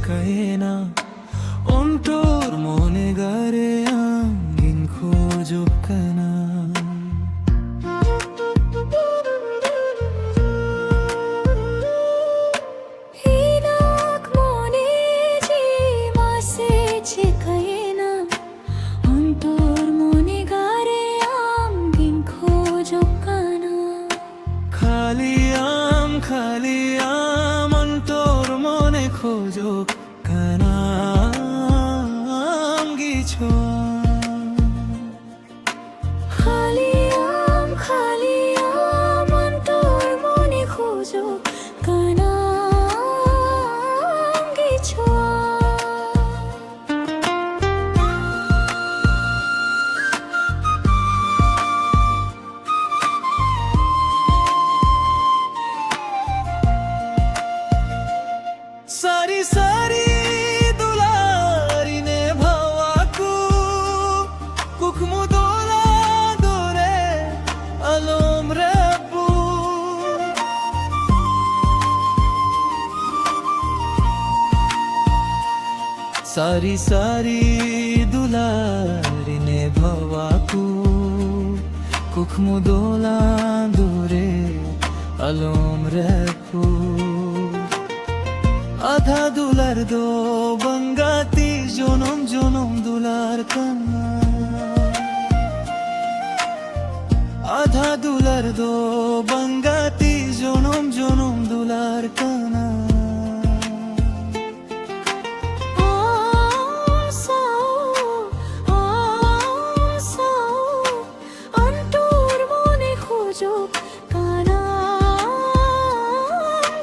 Kaina ontor mone gare angin khojokana hinak mone ji mase chekaina ontor mone gare angin khojokana khali am ontor mone khojok kanam gicho khali am ontor mone khojok kanam gicho sari sari dulari ne bhawaku kukmu dola dore alom rabu sari sari dulari ne bhawaku kukmu dola dore alom rabu আধা দুলার দো বঙ্গাতি জনম জনম দুলার কান্না আধা দুলার দো বঙ্গাতি জনম জনম দুলার কান্না অন্তর মনে খোঁজো কানাম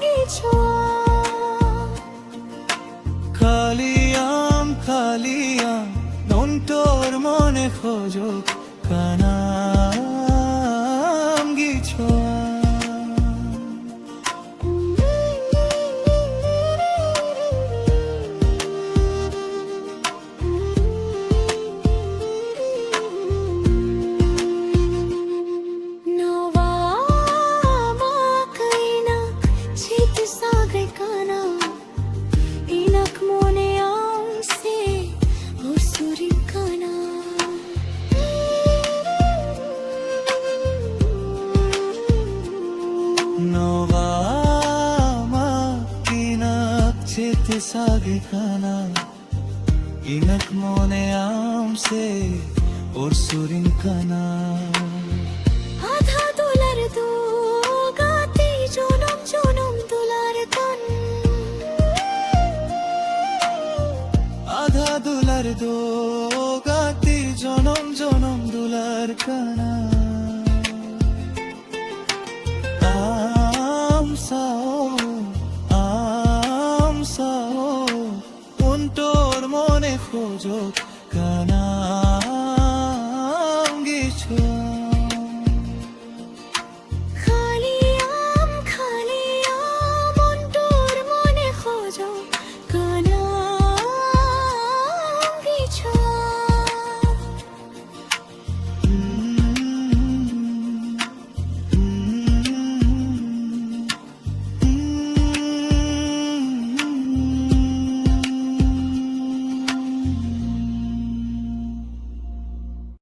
গিছো খালিয়াম নন্তর মনে খোঁজক কানাম গিছো Sage kana inak mone amse or surin kana আধা দুলার দো গাতে জনম জনম দুলার কান আধা দুলার দো গাতে জনম জনম দুলার কানা আমসাও অন্তর মনে খোঁজক কানা